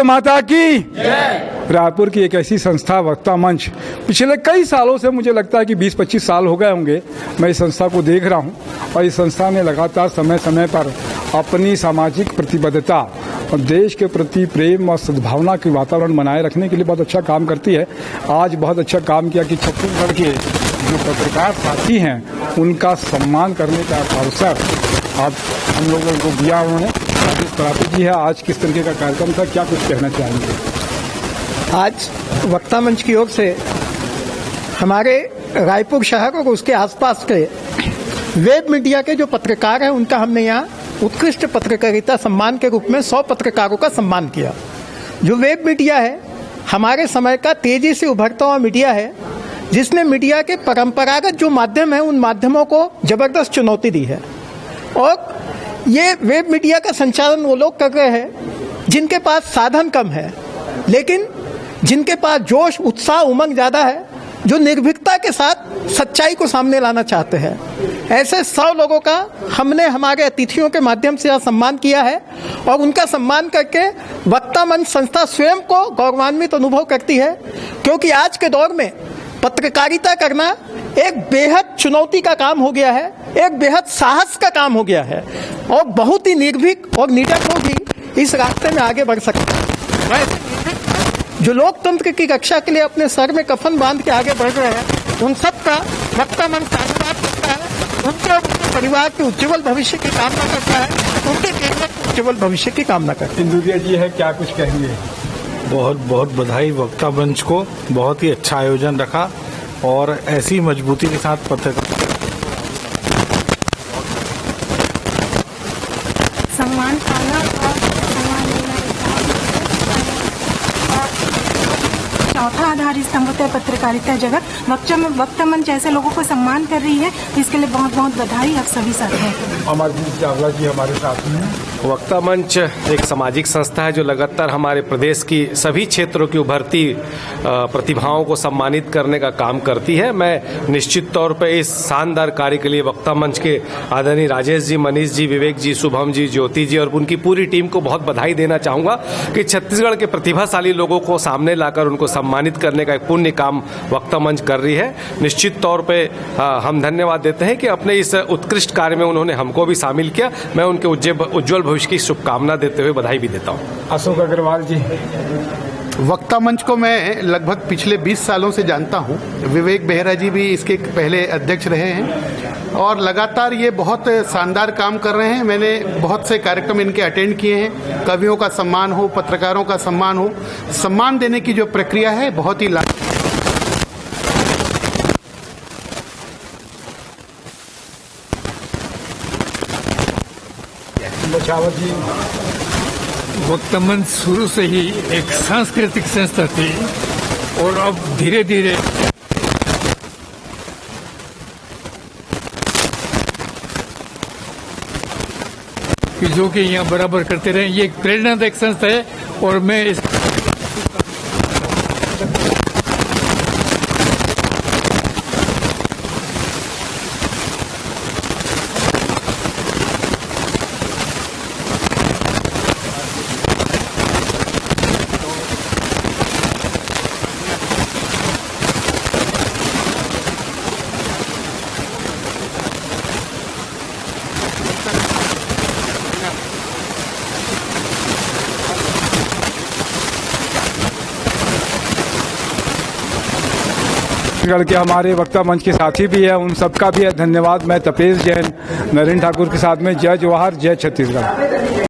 माता की जय। रायपुर की एक ऐसी संस्था वक्ता मंच, पिछले कई सालों से मुझे लगता है कि 20-25 साल हो गए होंगे मैं इस संस्था को देख रहा हूं और इस संस्था ने लगातार समय समय पर अपनी सामाजिक प्रतिबद्धता और देश के प्रति प्रेम और सद्भावना की वातावरण बनाए रखने के लिए बहुत अच्छा काम करती है। आज बहुत अच्छा काम किया कि छत्तीसगढ़ के जो पत्रकार साथी हैं उनका सम्मान करने का अवसर आप हम लोगों को दिया उन्होंने। जी है, आज किस तरीके का कार्यक्रम था, क्या कुछ कहना चाहेंगे? आज वक्ता मंच की ओर से हमारे रायपुर शहर और उसके आसपास के वेब मीडिया के जो पत्रकार हैं उनका हमने यहाँ उत्कृष्ट पत्रकारिता सम्मान के रूप में 100 पत्रकारों का सम्मान किया। जो वेब मीडिया है हमारे समय का तेजी से उभरता हुआ मीडिया है, जिसने मीडिया के परंपरागत जो माध्यम है उन माध्यमों को जबरदस्त चुनौती दी है। और ये वेब मीडिया का संचालन वो लोग कर रहे हैं जिनके पास साधन कम है, लेकिन जिनके पास जोश, उत्साह, उमंग ज़्यादा है, जो निर्भीकता के साथ सच्चाई को सामने लाना चाहते हैं। ऐसे 100 लोगों का हमने हमारे अतिथियों के माध्यम से सम्मान किया है और उनका सम्मान करके वक्ता मंच संस्था स्वयं को गौरवान्वित अनुभव करती है, क्योंकि आज के दौर में पत्रकारिता करना एक बेहद चुनौती का काम हो गया है, एक बेहद साहस का काम हो गया है और बहुत ही निर्भीक और निडर लोग ही इस रास्ते में आगे बढ़ सकते हैं। जो लोकतंत्र की रक्षा के लिए अपने सर में कफन बांध के आगे बढ़ रहे हैं, उन सब का वक्ता मंच धन्यवाद करता है। उनके परिवार के उज्जवल भविष्य की कामना करता है, उनके केंद्र के उज्जवल भविष्य की कामना करता है। सिंधुरिया जी है, क्या कुछ कहेंगे? बहुत बहुत बधाई वक्ता मंच को, बहुत ही अच्छा आयोजन रखा और ऐसी मजबूती के साथ पत्रकार सम्मान पाना और सम्मान लेना चौथा आधार स्तंभ होता है पत्रकारिता जगत। वक्ता मंच ऐसे लोगों को सम्मान कर रही है, इसके लिए बहुत बहुत बधाई आप सभी साथियों को। अमरजीत चावला जी हमारे साथ में। वक्ता मंच एक सामाजिक संस्था है जो लगातार हमारे प्रदेश की सभी क्षेत्रों की उभरती प्रतिभाओं को सम्मानित करने का काम करती है। मैं निश्चित तौर पर इस शानदार कार्य के लिए वक्ता मंच के आदरणीय राजेश जी, मनीष जी, विवेक जी, शुभम जी, ज्योति जी और उनकी पूरी टीम को बहुत बधाई देना चाहूँगा कि छत्तीसगढ़ के प्रतिभाशाली लोगों को सामने लाकर उनको सम्मानित करने का एक पुण्य काम वक्ता मंच कर रही है। निश्चित तौर पर हम धन्यवाद देते हैं कि अपने इस उत्कृष्ट कार्य में उन्होंने हमको भी शामिल किया। मैं उनके उज्जवल भविष्य की शुभकामना देते हुए बधाई भी देता हूं। अशोक अग्रवाल जी। वक्ता मंच को मैं लगभग पिछले 20 सालों से जानता हूं। विवेक बेहरा जी भी इसके पहले अध्यक्ष रहे हैं और लगातार ये बहुत शानदार काम कर रहे हैं। मैंने बहुत से कार्यक्रम इनके अटेंड किए हैं। कवियों का सम्मान हो, पत्रकारों का सम्मान हो, सम्मान देने की जो प्रक्रिया है बहुत ही वक्ता मंच शुरू से ही एक सांस्कृतिक संस्था थी और अब धीरे धीरे जो कि यहाँ बराबर करते रहे, ये एक प्रेरणादायक संस्था है और मैं इस छत्तीसगढ़ के हमारे वक्ता मंच के साथी भी है, उन सबका भी है धन्यवाद। मैं तपेश जैन, नरेंद्र ठाकुर के साथ में। जय जवाहर, जय छत्तीसगढ़।